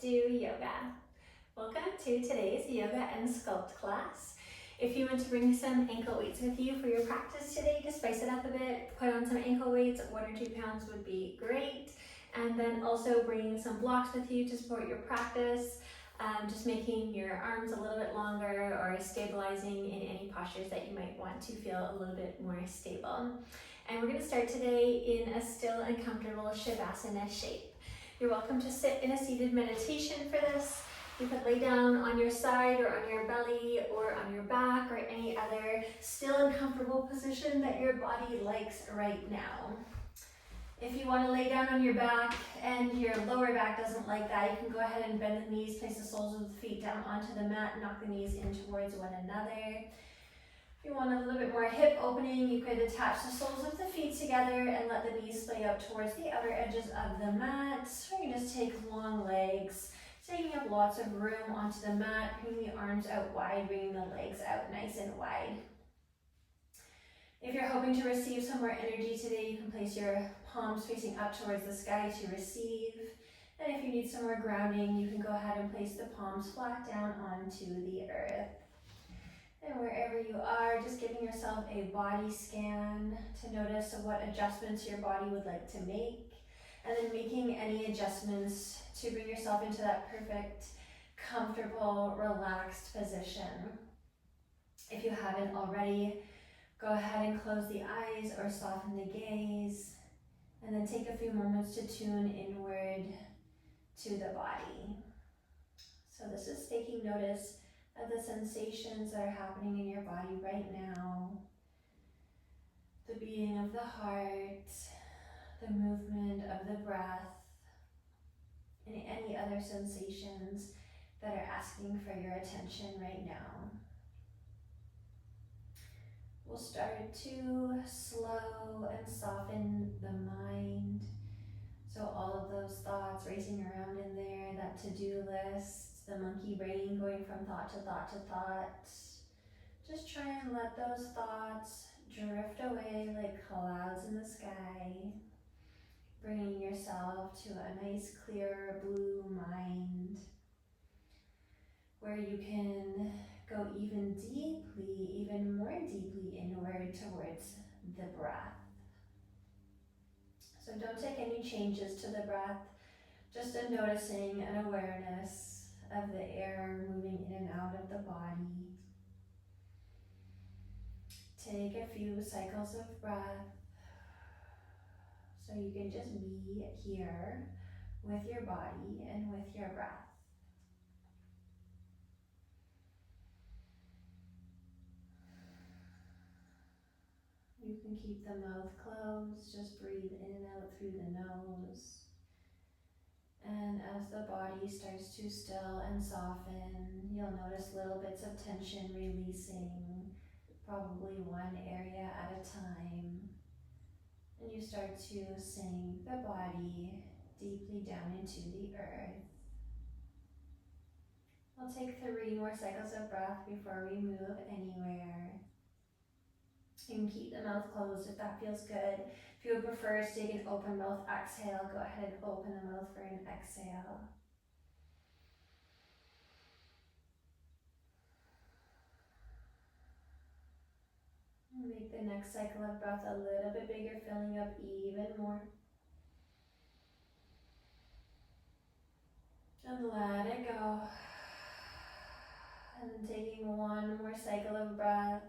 do yoga. Welcome to today's yoga and sculpt class. If you want to bring some ankle weights with you for your practice today to spice it up a bit, put on some ankle weights, 1 or 2 pounds would be great. And then also bringing some blocks with you to support your practice, just making your arms a little bit longer or stabilizing in any postures that you might want to feel a little bit more stable. And we're going to start today in a still and comfortable Shavasana shape. You're welcome to sit in a seated meditation for this. You could lay down on your side or on your belly or on your back or any other still and comfortable position that your body likes right now. If you want to lay down on your back and your lower back doesn't like that, you can go ahead and bend the knees, place the soles of the feet down onto the mat, knock the knees in towards one another. If you want a little bit more hip opening, you could attach the soles of the feet together and let the knees splay out towards the outer edges of the mat. Or you can just take long legs, taking up lots of room onto the mat, bringing the arms out wide, bringing the legs out nice and wide. If you're hoping to receive some more energy today, you can place your palms facing up towards the sky to receive. And if you need some more grounding, you can go ahead and place the palms flat down onto the earth. And wherever you are, just giving yourself a body scan to notice what adjustments your body would like to make, and then making any adjustments to bring yourself into that perfect, comfortable, relaxed position. If you haven't already, go ahead and close the eyes or soften the gaze, and then take a few moments to tune inward to the body. So this is taking notice of the sensations that are happening in your body right now, the beating of the heart, the movement of the breath, and any other sensations that are asking for your attention right now. We'll start to slow and soften the mind. So all of those thoughts racing around in there, that to-do list, the monkey brain going from thought to thought to thought. Just try and let those thoughts drift away like clouds in the sky, bringing yourself to a nice clear blue mind where you can go even more deeply inward towards the breath. So don't take any changes to the breath, just a noticing and awareness of the air moving in and out of the body. Take a few cycles of breath so you can just be here with your body and with your breath. You can keep the mouth closed, just breathe in and out through the nose. And as the body starts to still and soften, you'll notice little bits of tension releasing, probably one area at a time. And you start to sink the body deeply down into the earth. We'll take 3 more cycles of breath before we move anywhere. You can keep the mouth closed if that feels good. If you would prefer to take an open mouth exhale, go ahead and open the mouth for an exhale. Make the next cycle of breath a little bit bigger, filling up even more. And let it go. And then taking 1 more cycle of breath,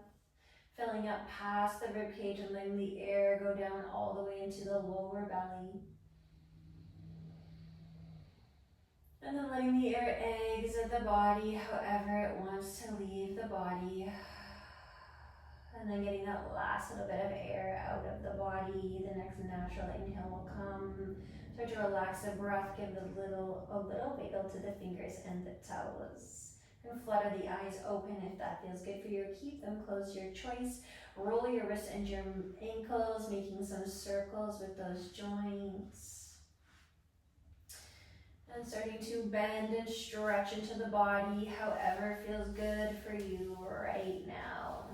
filling up past the ribcage and letting the air go down all the way into the lower belly. And then letting the air exit the body however it wants to leave the body. And then getting that last little bit of air out of the body. The next natural inhale will come. Start to relax the breath, give a little wiggle to the fingers and the toes. And flutter the eyes open if that feels good for you. Keep them closed, your choice. Roll your wrists and your ankles, making some circles with those joints. And starting to bend and stretch into the body, however feels good for you right now.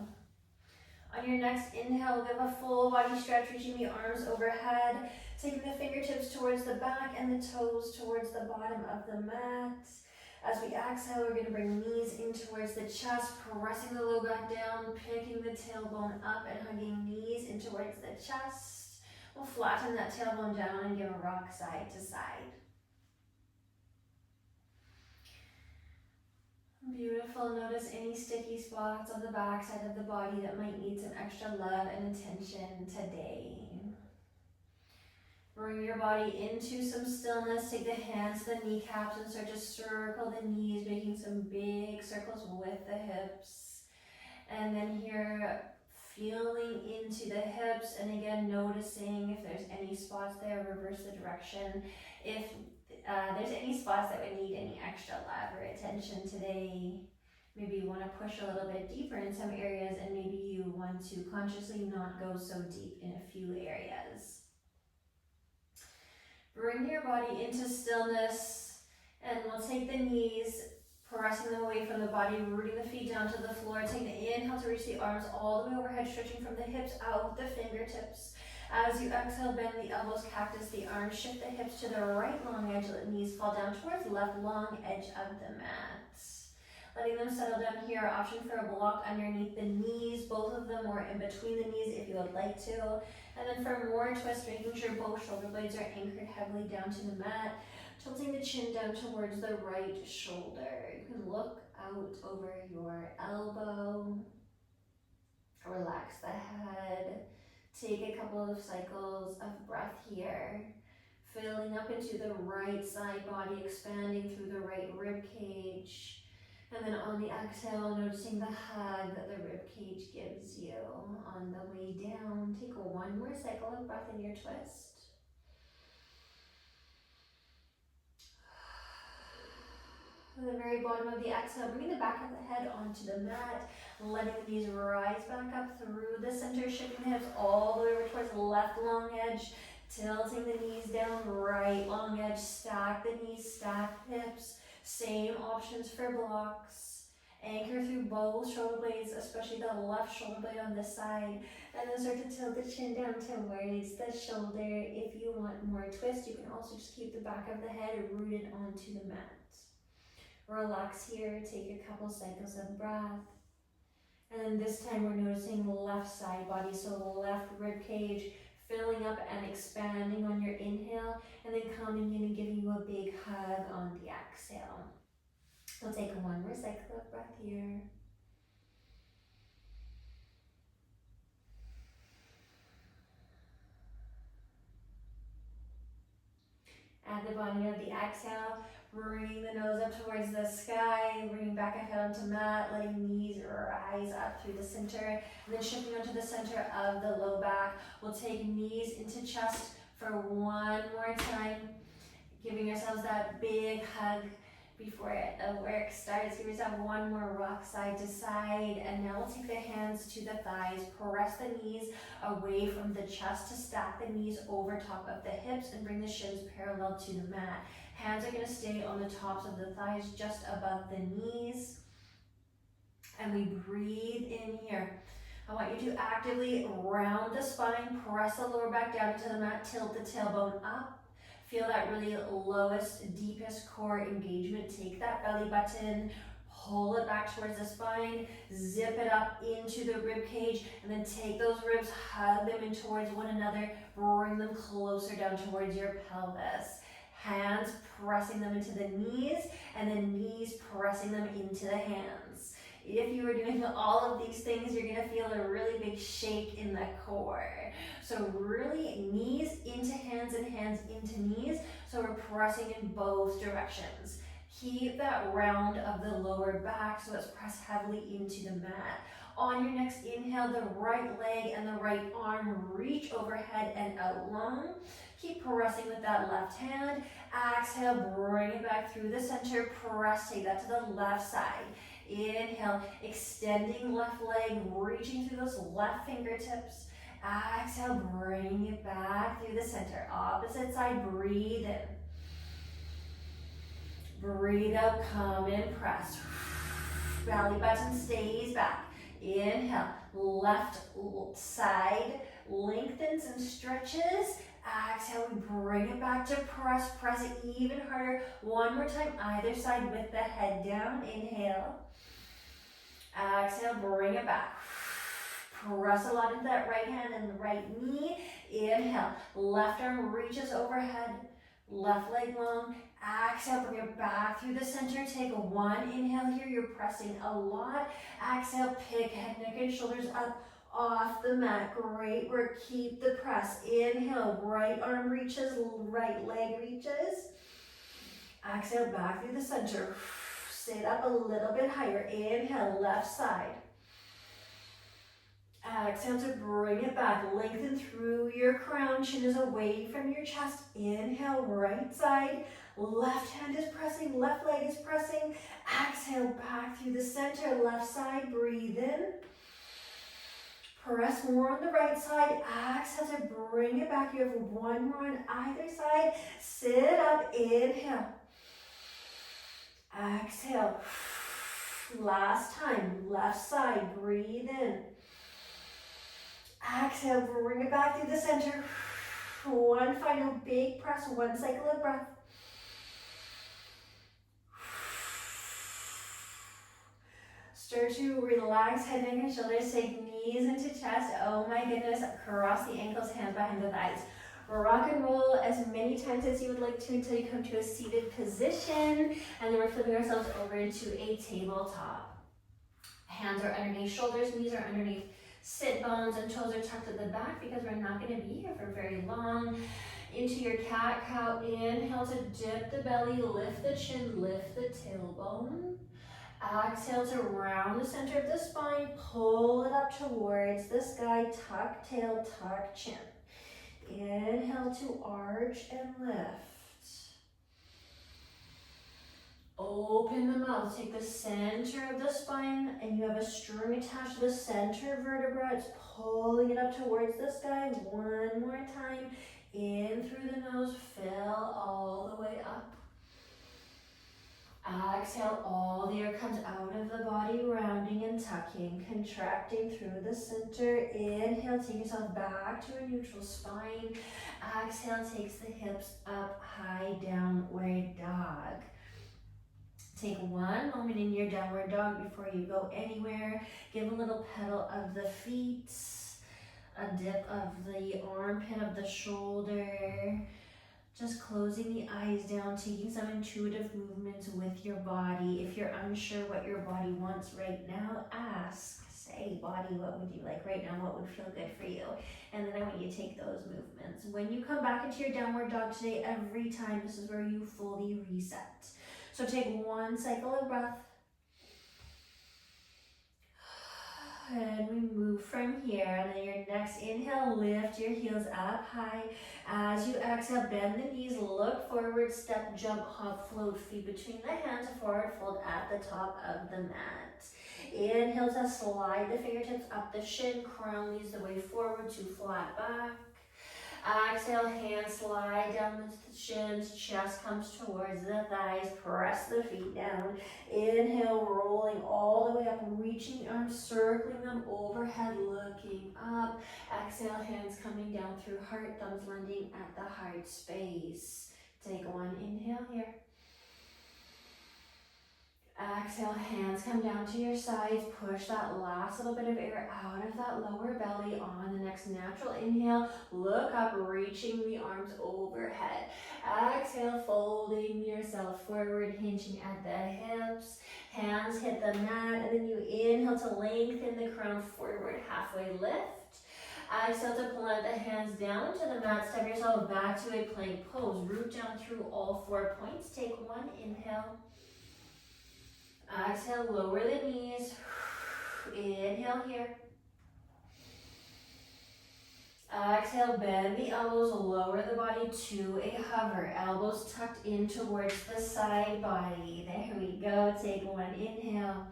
On your next inhale, give a full body stretch, reaching the arms overhead, taking the fingertips towards the back and the toes towards the bottom of the mat. As we exhale, we're going to bring knees in towards the chest, pressing the low back down, picking the tailbone up and hugging knees in towards the chest. We'll flatten that tailbone down and give a rock side to side. Beautiful. Notice any sticky spots on the back side of the body that might need some extra love and attention today. Bring your body into some stillness. Take the hands to the kneecaps and start to circle the knees, making some big circles with the hips. And then here, feeling into the hips, and again, noticing if there's any spots there, reverse the direction. If there's any spots that would need any extra love or attention today, maybe you want to push a little bit deeper in some areas, and maybe you want to consciously not go so deep in a few areas. Bring your body into stillness, and we'll take the knees, pressing them away from the body, rooting the feet down to the floor. Take the inhale to reach the arms all the way overhead, stretching from the hips out the fingertips. As you exhale, bend the elbows, cactus the arms, shift the hips to the right long edge, let the knees fall down towards the left long edge of the mat. Letting them settle down here, option for a block underneath the knees, both of them or in between the knees if you would like to. And then for more twist, making sure both shoulder blades are anchored heavily down to the mat, tilting the chin down towards the right shoulder. You can look out over your elbow, relax the head. Take a couple of cycles of breath here, filling up into the right side body, expanding through the right rib cage. And then on the exhale, noticing the hug that the rib cage gives you. On the way down, take one more cycle of breath in your twist. At the very bottom of the exhale, bringing the back of the head onto the mat, letting the knees rise back up through the center, shifting the hips all the way over towards the left long edge, tilting the knees down, right long edge, stack the knees, stack the hips. Same options for blocks. Anchor through both shoulder blades, especially the left shoulder blade on this side. And then start to tilt the chin down towards the shoulder. If you want more twist, you can also just keep the back of the head rooted onto the mat. Relax here, take a couple cycles of breath. And then this time we're noticing the left side body, so the left rib cage filling up and expanding on your inhale, and then coming in and giving you a big hug on the exhale. We'll take one more cycle of breath here. At the bottom of the exhale, bring the nose up towards the sky, bring back a head onto mat, letting knees rise up through the center, and then shifting onto the center of the low back. We'll take knees into chest for one more time, giving ourselves that big hug before the work starts. Give yourself one more rock side to side, and now we'll take the hands to the thighs, press the knees away from the chest to stack the knees over top of the hips and bring the shins parallel to the mat. Hands are going to stay on the tops of the thighs just above the knees, and we breathe in here. I want you to actively round the spine, press the lower back down into the mat, tilt the tailbone up. Feel that really lowest, deepest core engagement. Take that belly button, pull it back towards the spine, zip it up into the rib cage, and then take those ribs, hug them in towards one another, bring them closer down towards your pelvis. Hands pressing them into the knees, and then knees pressing them into the hands. If you are doing all of these things, you're going to feel a really big shake in the core. So really knees into hands and hands into knees. So we're pressing in both directions. Keep that round of the lower back so it's pressed heavily into the mat. On your next inhale, the right leg and the right arm reach overhead and out long. Keep pressing with that left hand. Exhale, bring it back through the center. Press, take that to the left side. Inhale, extending left leg, reaching through those left fingertips. Exhale, bring it back through the center. Opposite side, breathe in. Breathe out, come in, press. Belly button stays back. Inhale, left side lengthens and stretches. Exhale, we bring it back to press. Press it even harder. One more time, either side with the head down. Inhale. Exhale, bring it back. Press a lot into that right hand and the right knee. Inhale, left arm reaches overhead, left leg long. Exhale, bring it back through the center. Take one inhale here, you're pressing a lot. Exhale, pick head, neck, and shoulders up off the mat. Great work, keep the press. Inhale, right arm reaches, right leg reaches. Exhale, back through the center. Sit up a little bit higher. Inhale, left side. Exhale to bring it back. Lengthen through your crown. Chin is away from your chest. Inhale, right side. Left hand is pressing. Left leg is pressing. Exhale, back through the center. Left side. Breathe in. Press more on the right side. Exhale to bring it back. You have one more on either side. Sit up. Inhale. Exhale. Last time. Left side. Breathe in. Exhale, bring it back through the center. One final big press, one cycle of breath. Start to relax head, neck, and shoulders. Take knees into chest. Oh my goodness. Cross the ankles, hands behind the thighs. Rock and roll as many times as you would like to until you come to a seated position. And then we're flipping ourselves over into a tabletop. Hands are underneath shoulders, knees are underneath sit bones, and toes are tucked at the back because we're not going to be here for very long. Into your cat-cow. Inhale to dip the belly, lift the chin, lift the tailbone. Exhale to round the center of the spine, pull it up towards the sky, tuck tail, tuck chin. Inhale to arch and lift. Open the mouth, take the center of the spine, and you have a string attached to the center vertebra. It's pulling it up towards the sky. One more time. In through the nose, fill all the way up. Exhale, all the air comes out of the body, rounding and tucking, contracting through the center. Inhale, take yourself back to a neutral spine. Exhale, takes the hips up, high, downward dog. Take one moment in your downward dog before you go anywhere. Give a little pedal of the feet, a dip of the armpit of the shoulder. Just closing the eyes down, taking some intuitive movements with your body. If you're unsure what your body wants right now, ask. Say, body, what would you like right now? What would feel good for you? And then I want you to take those movements. When you come back into your downward dog today, every time, this is where you fully reset. So take one cycle of breath. And we move from here. And then your next inhale, lift your heels up high. As you exhale, bend the knees, look forward, step, jump, hop, float, feet between the hands, forward fold at the top of the mat. Inhale to slide the fingertips up the shin, crown leads the way forward to flat back. Exhale, hands slide down the shins, chest comes towards the thighs, press the feet down. Inhale, rolling all the way up, reaching the arms, circling them overhead, looking up. Exhale, hands coming down through heart, thumbs landing at the heart space. Take one inhale here. Exhale, hands come down to your sides. Push that last little bit of air out of that lower belly. On the next natural inhale, look up, reaching the arms overhead. Exhale, folding yourself forward, hinging at the hips. Hands hit the mat, and then you inhale to lengthen the crown forward, halfway lift. Exhale to plant the hands down to the mat. Step yourself back to a plank pose. Root down through all 4 points. Take one inhale. Exhale, lower the knees. Inhale here. Exhale, bend the elbows, lower the body to a hover. Elbows tucked in towards the side body. There we go. Take one inhale.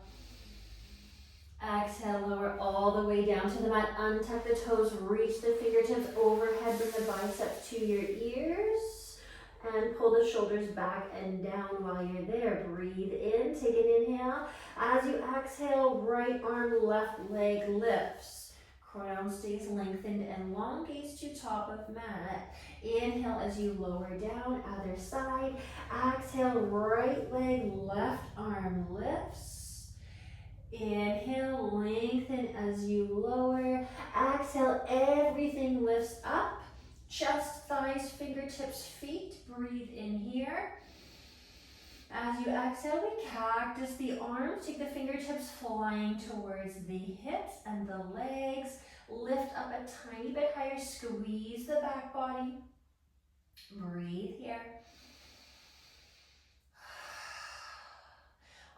Exhale, lower all the way down to the mat. Untuck the toes, reach the fingertips overhead, bring the biceps to your ears. And pull the shoulders back and down while you're there. Breathe in, take an inhale. As you exhale, right arm, left leg lifts. Crown stays lengthened and long, gaze to top of mat. Inhale as you lower down, other side. Exhale, right leg, left arm lifts. Inhale, lengthen as you lower. Exhale, everything lifts up. Chest, thighs, fingertips, feet. Breathe in here. As you exhale, we cactus the arms. Take the fingertips flying towards the hips and the legs. Lift up a tiny bit higher. Squeeze the back body. Breathe here.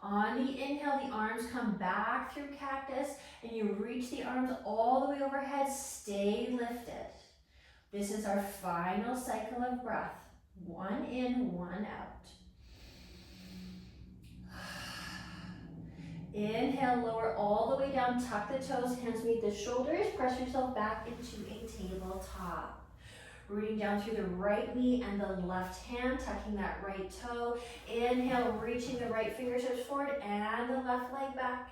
On the inhale, the arms come back through cactus and you reach the arms all the way overhead. Stay lifted. This is our final cycle of breath. One in, one out. Inhale, lower all the way down, tuck the toes, hands meet the shoulders, press yourself back into a tabletop. Rooting down through the right knee and the left hand, tucking that right toe. Inhale, reaching the right fingertips forward and the left leg back.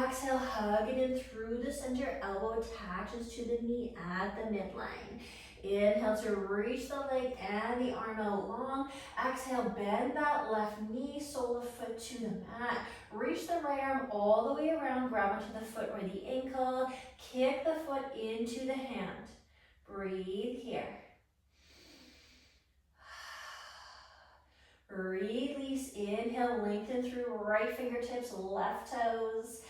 Exhale, hug it in through the center, elbow attaches to the knee at the midline. Inhale to reach the leg and the arm out long. Exhale, bend that left knee, sole of foot to the mat. Reach the right arm all the way around, grab onto the foot or the ankle. Kick the foot into the hand. Breathe here. Release, inhale, lengthen through right fingertips, left toes.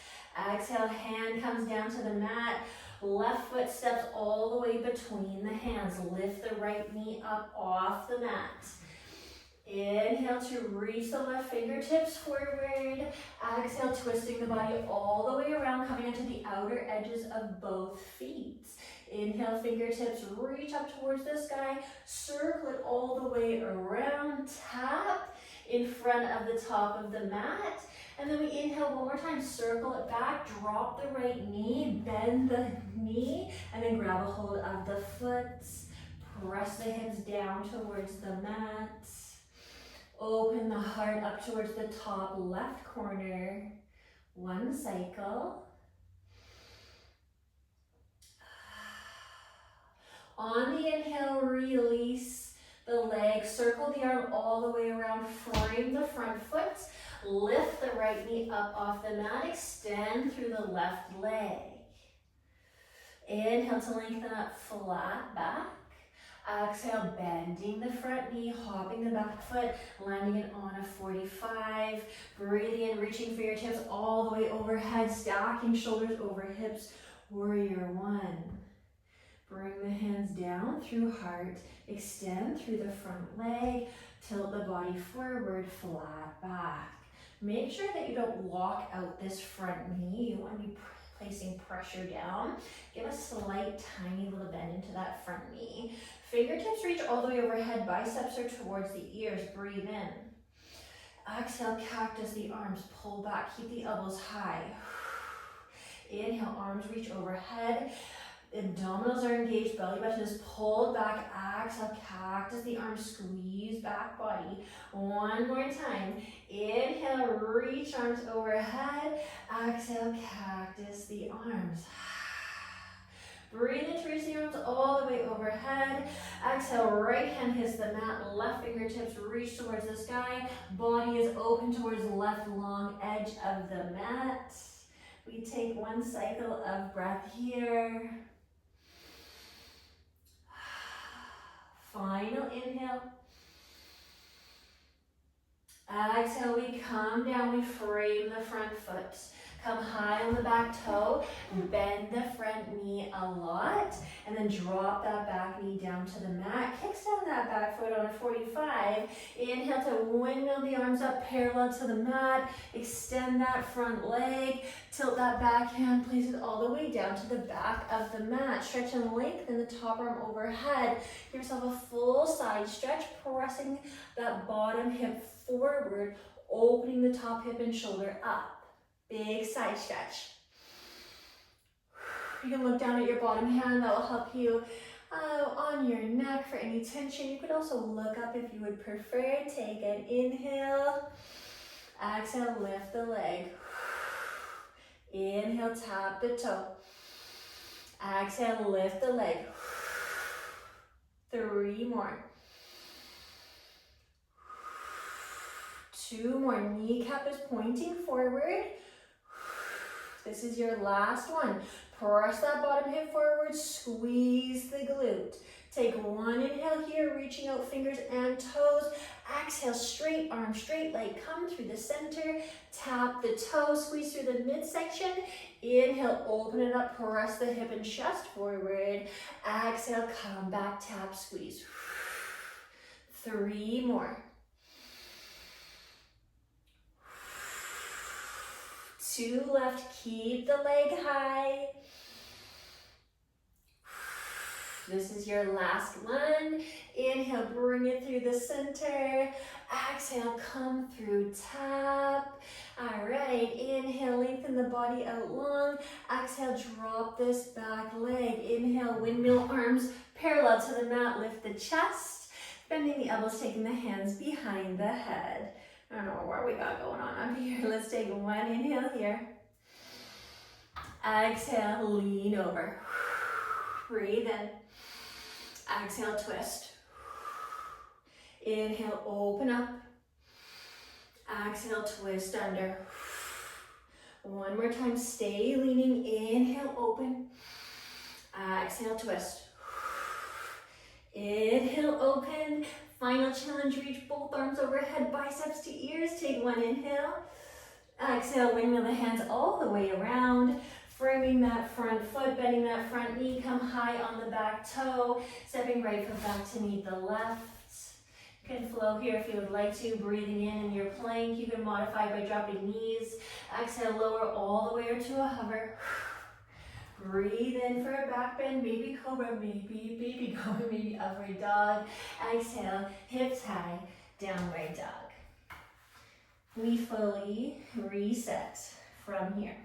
Exhale, hand comes down to the mat. Left foot steps all the way between the hands. Lift the right knee up off the mat. Inhale to reach the left fingertips forward. Exhale, twisting the body all the way around, coming into the outer edges of both feet. Inhale, fingertips reach up towards the sky. Circle it all the way around. Tap in front of the top of the mat. And then we inhale one more time. Circle it back. Drop the right knee. Bend the knee. And then grab a hold of the foot. Press the hips down towards the mat. Open the heart up towards the top left corner. One cycle. On the inhale, release the leg. Circle the arm all the way around. Frame the front foot. Lift the right knee up off the mat. Extend through the left leg. Inhale to lengthen up, flat back. Exhale, bending the front knee, hopping the back foot, landing it on a 45. Breathing in, reaching fingertips all the way overhead, stacking shoulders over hips. Warrior one. Bring the hands down through heart, extend through the front leg, tilt the body forward, flat back. Make sure that you don't lock out this front knee. You want to be placing pressure down. Give a slight, tiny little bend into that front knee. Fingertips reach all the way overhead, biceps are towards the ears. Breathe in. Exhale, cactus the arms, pull back, keep the elbows high. Inhale, arms reach overhead. Abdominals are engaged, belly button is pulled back. Exhale, cactus the arms, squeeze back body. One more time. Inhale, reach arms overhead. Exhale, cactus the arms. Breathe in to reach the arms all the way overhead. Exhale, right hand hits the mat, left fingertips reach towards the sky. Body is open towards the left long edge of the mat. We take one cycle of breath here. Final inhale. Exhale, we come down, we frame the front foot. Come high on the back toe, bend the front knee a lot, and then drop that back knee down to the mat. Kickstand that back foot on a 45. Inhale to windmill the arms up parallel to the mat. Extend that front leg. Tilt that back hand, place it all the way down to the back of the mat. Stretch and lengthen the top arm overhead. Give yourself a full side stretch, pressing that bottom hip forward, opening the top hip and shoulder up. Big side stretch. You can look down at your bottom hand. That will help you On your neck for any tension. You could also look up if you would prefer. Take an inhale. Exhale, lift the leg. Inhale, tap the toe. Exhale, lift the leg. 3 more. 2 more. Kneecap is pointing forward. This is your last one. Press that bottom hip forward, squeeze the glute. Take 1 inhale here, reaching out fingers and toes. Exhale, straight arm, straight leg, come through the center. Tap the toe, squeeze through the midsection. Inhale, open it up, press the hip and chest forward. Exhale, come back, tap, squeeze. 3 more. 2 left, keep the leg high. This is your last one. Inhale, bring it through the center. Exhale, come through, tap. All right, inhale, lengthen the body out long. Exhale, drop this back leg. Inhale, windmill arms parallel to the mat, lift the chest. Bending the elbows, taking the hands behind the head. I don't know what we got going on up here. Let's take 1 inhale here. Exhale, lean over. Breathe in. Exhale, twist. Inhale, open up. Exhale, twist under. 1 more time, stay leaning. Inhale, open. Exhale, twist. Inhale, open. Final challenge, reach both arms overhead, biceps to ears. Take 1 inhale. Exhale, windmill the hands all the way around. Framing that front foot, bending that front knee, come high on the back toe. Stepping right foot back to meet the left. You can flow here if you would like to. Breathing in your plank. You can modify by dropping knees. Exhale, lower all the way or to a hover. Breathe in for a back bend, baby cobra, maybe baby cobra, maybe upward dog. Exhale, hips high, downward dog. We fully reset from here.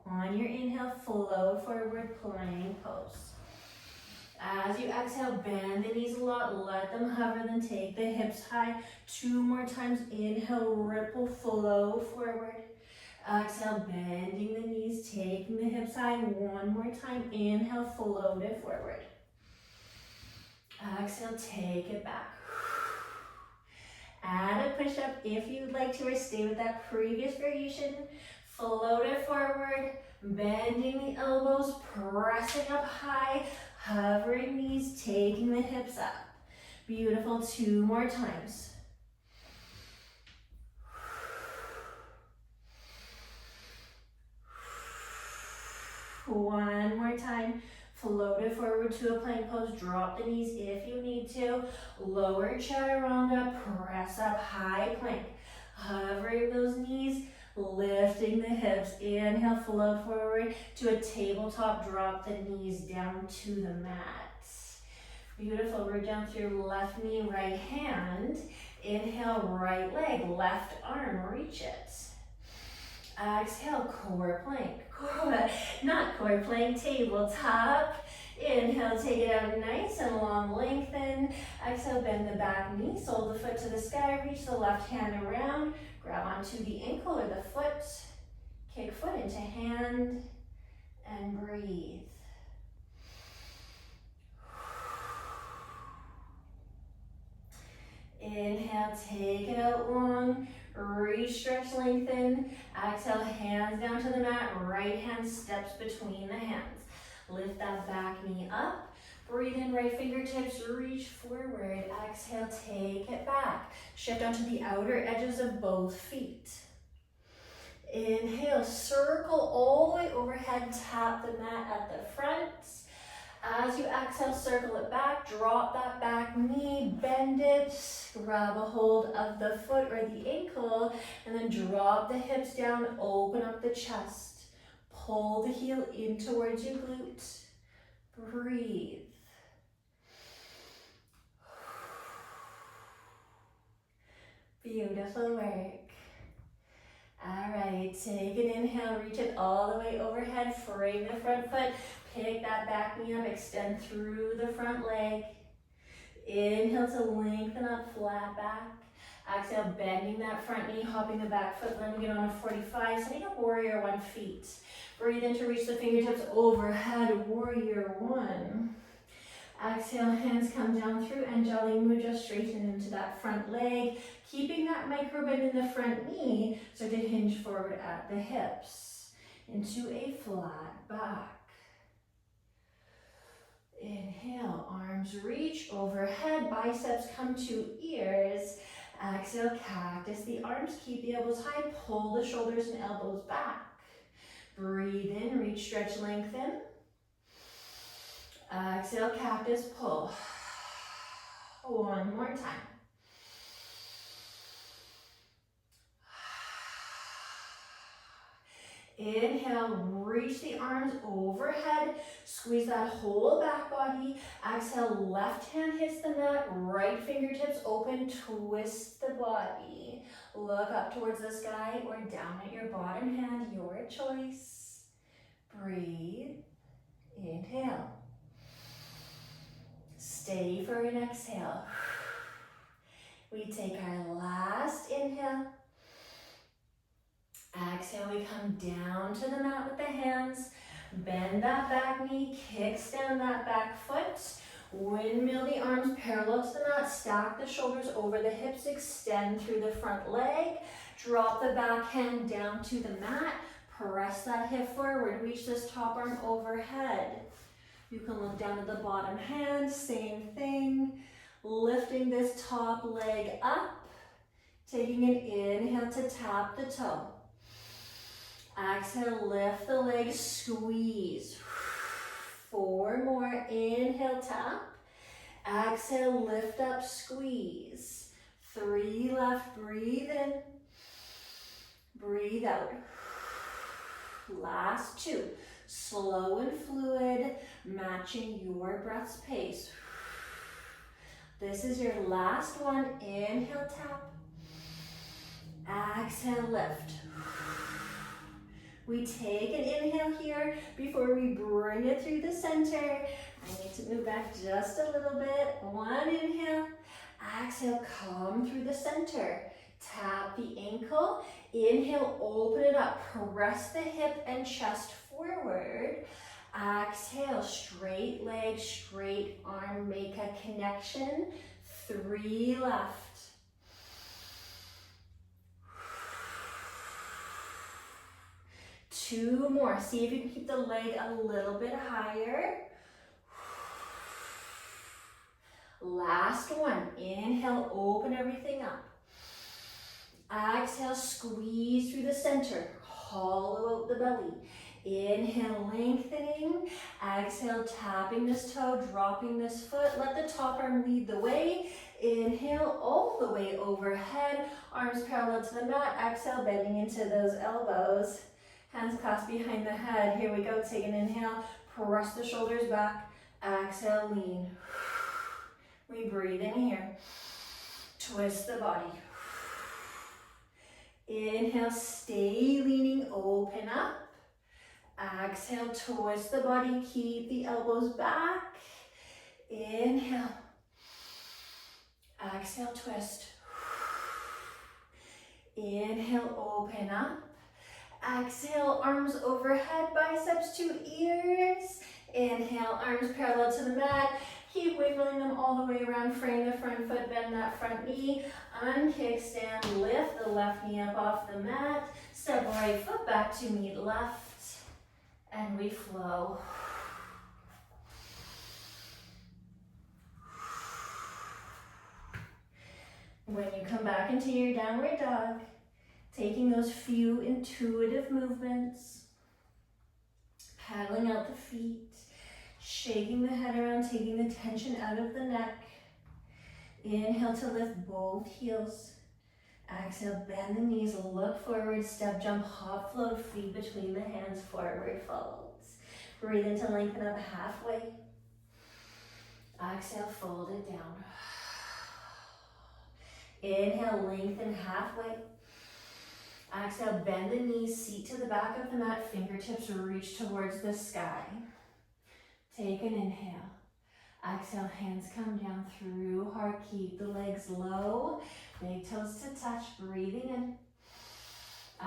On your inhale, flow forward, plank pose. As you exhale, bend the knees a lot, let them hover, then take the hips high. 2 more times, inhale, ripple, flow forward. Exhale, bending the knees, taking the hips high. 1 more time, inhale, float it forward. Exhale, take it back. Add a push-up if you'd like to, or stay with that previous variation. Float it forward, bending the elbows, pressing up high, hovering knees, taking the hips up. Beautiful, 2 more times. One more time. Float it forward to a plank pose. Drop the knees if you need to. Lower chaturanga, press up, high plank. Hovering those knees, lifting the hips. Inhale, float forward to a tabletop. Drop the knees down to the mat. Beautiful. Root down through left knee, right hand. Inhale, right leg, left arm, reach it. Exhale, core plank. Not core plank, tabletop. Inhale, take it out nice and long, lengthen. Exhale, bend the back knee, sole the foot to the sky, reach the left hand around, grab onto the ankle or the foot, kick foot into hand, and breathe. Inhale, take it out long, reach, stretch, lengthen. Exhale, hands down to the mat, right hand steps between the hands. Lift that back knee up. Breathe in, right fingertips, reach forward. Exhale, take it back. Shift onto the outer edges of both feet. Inhale, circle all the way overhead, tap the mat at the front. As you exhale, circle it back, drop that back knee, bend it, grab a hold of the foot or the ankle, and then drop the hips down, open up the chest. Pull the heel in towards your glute. Breathe. Beautiful work. All right, take an inhale, reach it all the way overhead, frame the front foot, pick that back knee up, extend through the front leg. Inhale to lengthen up, flat back. Exhale, bending that front knee, hopping the back foot, landing it on a 45, setting up warrior 1 feet. Breathe in to reach the fingertips overhead, warrior 1. Exhale, hands come down through Anjali Mudra, straighten into that front leg, keeping that micro bend in the front knee, so to hinge forward at the hips, into a flat back. Inhale, arms reach overhead, biceps come to ears. Exhale, cactus the arms, keep the elbows high, pull the shoulders and elbows back. Breathe in, reach, stretch, lengthen. Exhale, cactus, pull. One more time. Inhale, reach the arms overhead, squeeze that whole back body. Exhale, left hand hits the mat, right fingertips open, twist the body. Look up towards the sky or down at your bottom hand, your choice. Breathe, inhale. Stay for an exhale. We take our last inhale. Exhale, we come down to the mat with the hands. Bend that back knee, kickstand that back foot. Windmill the arms parallel to the mat. Stack the shoulders over the hips, extend through the front leg. Drop the back hand down to the mat. Press that hip forward, reach this top arm overhead. You can look down at the bottom hand, same thing. Lifting this top leg up. Taking an inhale to tap the toe. Exhale, lift the leg, squeeze. 4 more, inhale, tap. Exhale, lift up, squeeze. 3 left, breathe in. Breathe out. Last 2, slow and fluid, matching your breath's pace. This is your last one, inhale, tap. Exhale, lift. We take an inhale here before we bring it through the center. I need to move back just a little bit. 1 inhale. Exhale, come through the center. Tap the ankle. Inhale, open it up. Press the hip and chest forward. Exhale, straight leg, straight arm. Make a connection. 3 left. 2 more. See if you can keep the leg a little bit higher. Last one. Inhale, open everything up. Exhale, squeeze through the center. Hollow out the belly. Inhale, lengthening. Exhale, tapping this toe, dropping this foot. Let the top arm lead the way. Inhale, all the way overhead. Arms parallel to the mat. Exhale, bending into those elbows. Hands clasped behind the head. Here we go. Take an inhale. Press the shoulders back. Exhale, lean. We breathe in here. Twist the body. Inhale, stay leaning, open up. Exhale, twist the body, keep the elbows back. Inhale. Exhale, twist. Inhale, open up. Exhale, arms overhead, biceps to ears. Inhale, arms parallel to the mat. Keep wiggling them all the way around. Frame the front foot, bend that front knee. Unkickstand, lift the left knee up off the mat. Step right foot back to meet left. And we flow. When you come back into your downward dog, taking those few intuitive movements, paddling out the feet, shaking the head around, taking the tension out of the neck. Inhale to lift both heels. Exhale, bend the knees, look forward, step, jump, hop, float, feet between the hands, forward folds. Breathe in to lengthen up halfway. Exhale, fold it down. Inhale, lengthen halfway. Exhale, bend the knees, seat to the back of the mat, fingertips reach towards the sky. Take an inhale. Exhale, hands come down through heart. Keep the legs low, big toes to touch, breathing in.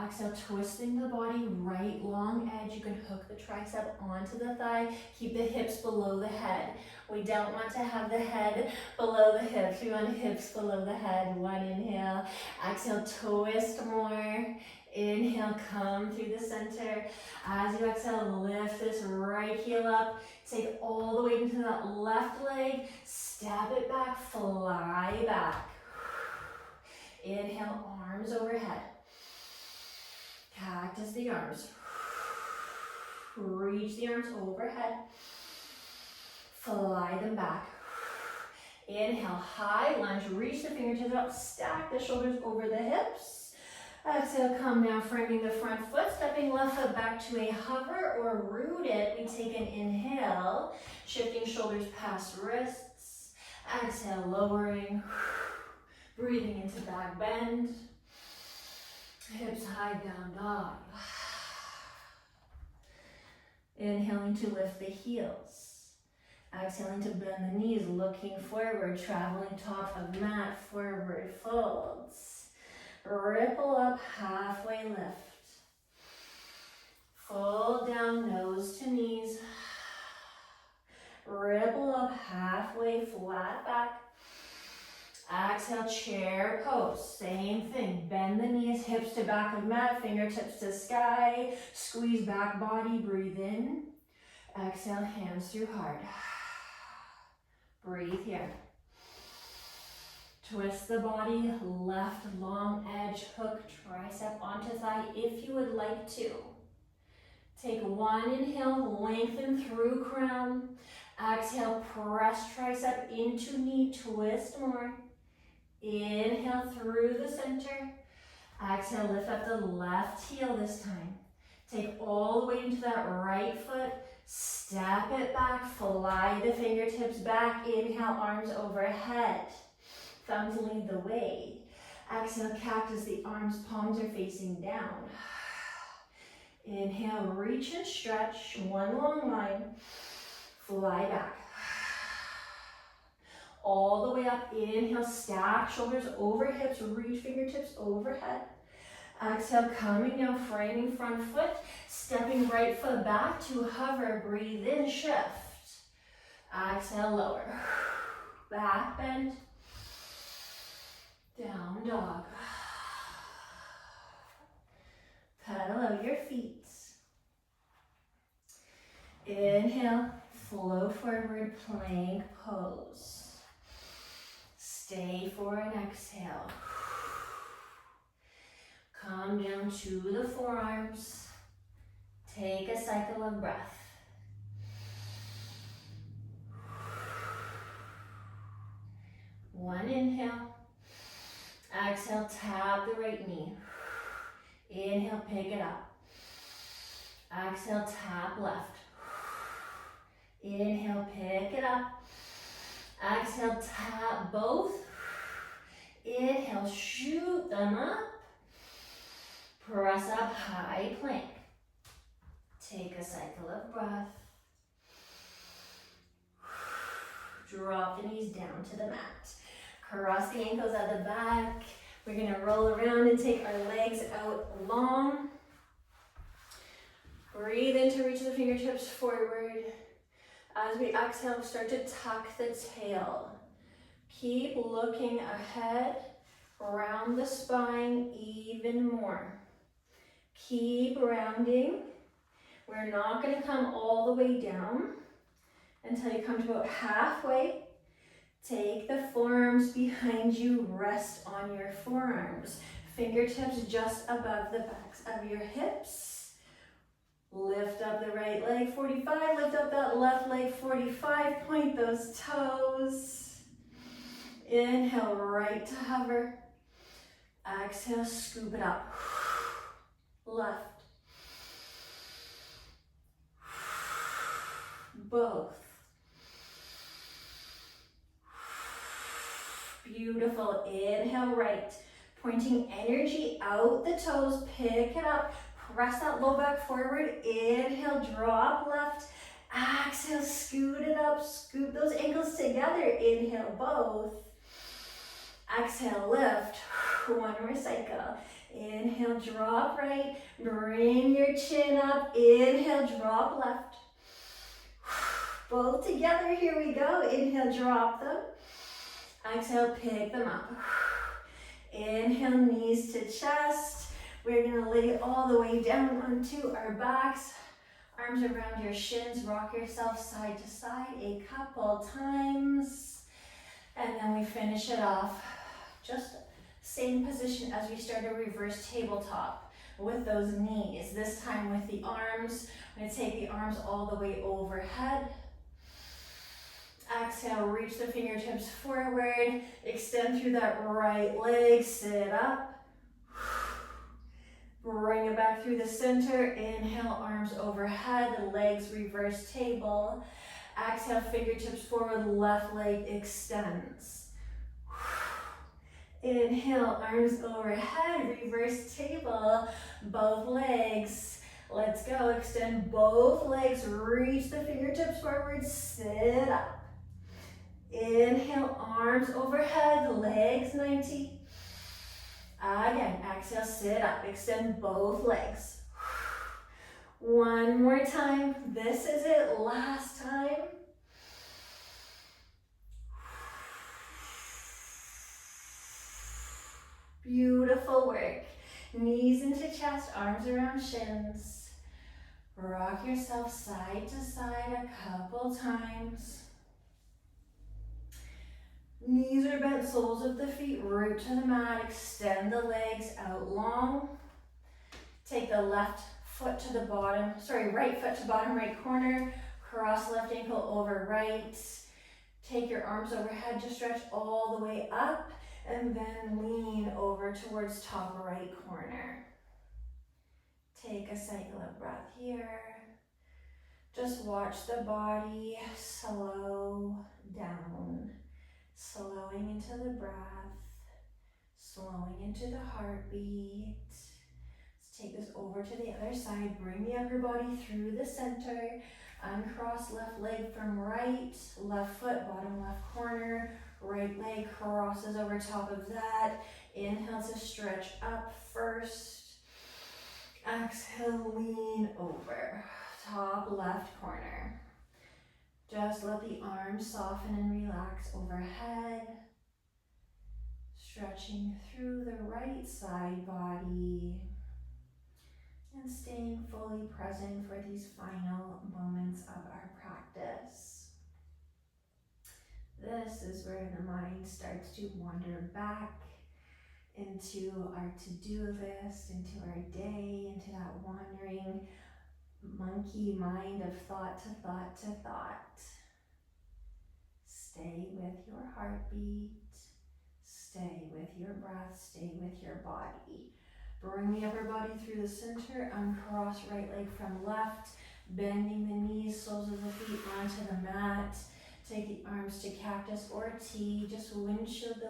Exhale, twisting the body, right long edge. You can hook the tricep onto the thigh. Keep the hips below the head. We don't want to have the head below the hips. We want hips below the head. One inhale. Exhale, twist more. Inhale, come through the center. As you exhale, lift this right heel up. Take all the weight into that left leg. Step it back, fly back. Inhale, arms overhead. Cactus the arms. Reach the arms overhead. Fly them back. Inhale, high lunge. Reach the fingertips up. Stack the shoulders over the hips. Exhale, come down, framing the front foot. Stepping left foot back to a hover or rooted. We take an inhale. Shifting shoulders past wrists. Exhale, lowering. Breathing into back bend. Hips high, down dog. Inhaling to lift the heels. Exhaling to bend the knees, looking forward, traveling top of mat, forward folds. Ripple up, halfway lift. Fold down, nose to knees. Ripple up, halfway, flat back. Exhale, chair pose. Same thing. Bend the knees, hips to back of mat, fingertips to sky. Squeeze back body, breathe in. Exhale, hands through heart. Breathe here. Twist the body, left long edge, hook tricep onto thigh if you would like to. Take one inhale, lengthen through crown. Exhale, press tricep into knee, twist more. Inhale through the center. Exhale, lift up the left heel this time. Take all the way into that right foot. Step it back, fly the fingertips back. Inhale, arms overhead. Thumbs lead the way. Exhale, cactus, the arms, palms are facing down. Inhale, reach and stretch, one long line. Fly back. All the way up, inhale, stack shoulders over hips, reach fingertips overhead. Exhale, coming down, framing front foot, stepping right foot back to hover, breathe in, shift. Exhale, lower. Back bend. Down dog. Pedal out your feet. Inhale, flow forward, plank pose. Stay for an exhale. Come down to the forearms. Take a cycle of breath. One inhale. Exhale, tap the right knee. Inhale, pick it up. Exhale, tap left. Inhale, pick it up. Exhale, tap both. Inhale, shoot them up. Press up, high plank. Take a cycle of breath. Drop the knees down to the mat. Cross the ankles at the back. We're gonna roll around and take our legs out long. Breathe in to reach the fingertips forward. As we exhale, start to tuck the tail. Keep looking ahead, round the spine even more. Keep rounding. We're not gonna come all the way down until you come to about halfway. Take the forearms behind you, rest on your forearms. Fingertips just above the backs of your hips. Lift up the right leg, 45. Lift up that left leg, 45. Point those toes. Inhale, right to hover. Exhale, scoop it up. Left. Both. Beautiful. Inhale, right. Pointing energy out the toes, pick it up, press that low back forward, inhale, drop left, exhale, scoot it up, scoop those ankles together, inhale both, exhale, lift, one more cycle, inhale, drop right, bring your chin up, inhale, drop left, both together, here we go, inhale, drop them, exhale, pick them up. Inhale, knees to chest. We're gonna lay all the way down onto our backs. Arms around your shins, rock yourself side to side a couple times. And then we finish it off. Just same position as we start a reverse tabletop with those knees. This time with the arms. I'm gonna take the arms all the way overhead. Exhale, reach the fingertips forward, extend through that right leg, sit up. Bring it back through the center, inhale, arms overhead, legs reverse table. Exhale, fingertips forward, left leg extends. Inhale, arms overhead, reverse table, both legs. Let's go, extend both legs, reach the fingertips forward, sit up. Inhale, arms overhead, legs 90. Again, exhale, sit up, extend both legs. One more time, this is it, last time. Beautiful work. Knees into chest, arms around shins. Rock yourself side to side a couple times. Knees are bent, soles of the feet root to the mat, extend the legs out long. Take the left foot to the bottom, right foot to bottom right corner, cross left ankle over right. Take your arms overhead to stretch all the way up, and then lean over towards top right corner. Take a cycle of breath here. Just watch the body slow down. Slowing into the breath, slowing into the heartbeat. Let's take this over to the other side. Bring the upper body through the center. Uncross left leg from right, left foot, bottom left corner. Right leg crosses over top of that. Inhale to stretch up first. Exhale, lean over. Top left corner. Just let the arms soften and relax overhead. Stretching through the right side body. And staying fully present for these final moments of our practice. This is where the mind starts to wander back into our to-do list, into our day, into that wandering monkey mind of thought to thought to thought. Stay with your heartbeat, stay with your breath, stay with your body. Bring the upper body through the center, uncross right leg from left, bending the knees, soles of the feet onto the mat. Take the arms to cactus or T, just windshield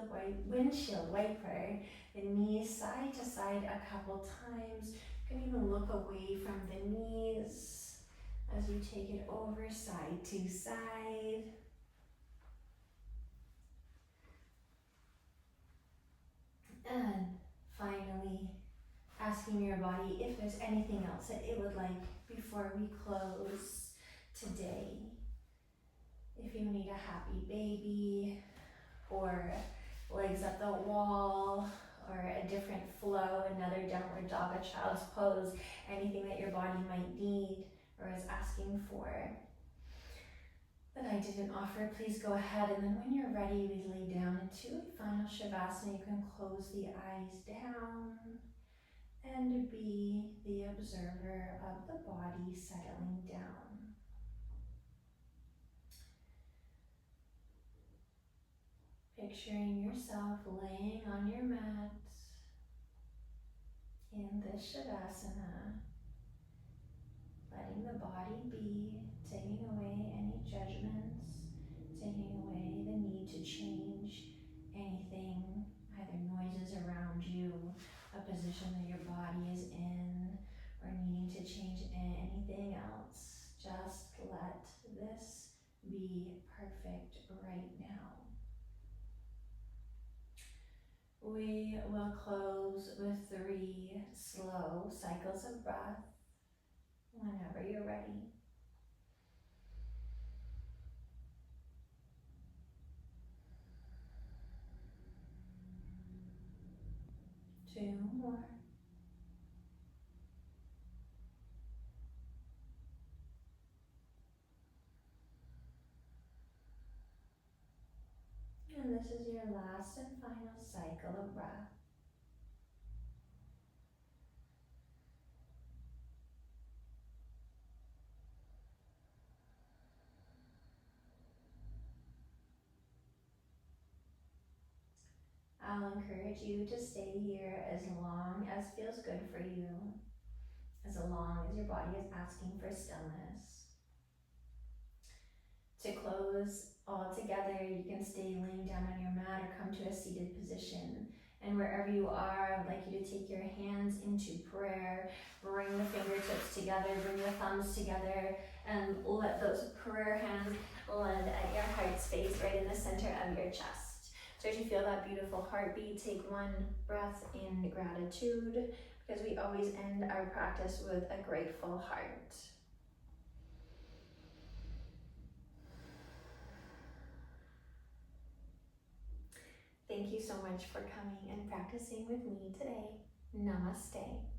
wiper the knees side to side a couple times. You can even look away from the knees as you take it over side to side. And finally, asking your body if there's anything else that it would like before we close today. If you need a happy baby, or legs up the wall, or a different flow, another downward dog, a child's pose, anything that your body might need or is asking for that I didn't offer, please go ahead. And then when you're ready, we lay down into a final Shavasana. You can close the eyes down and be the observer of the body settling down. Picturing yourself laying on your mat in this Shavasana, letting the body be, taking away any judgments, taking away the need to change anything, either noises around you this be perfect right now. We will close with 3 slow cycles of breath whenever you're ready. 2 more. And this is your last and final cycle of breath. I'll encourage you to stay here as long as feels good for you, as long as your body is asking for stillness. To close all together, you can stay laying down on your mat or come to a seated position. And wherever you are, I would like you to take your hands into prayer, bring the fingertips together, bring the thumbs together, and let those prayer hands land at your heart space right in the center of your chest. So as you feel that beautiful heartbeat, take 1 breath in gratitude, because we always end our practice with a grateful heart. Thank you so much for coming and practicing with me today. Namaste.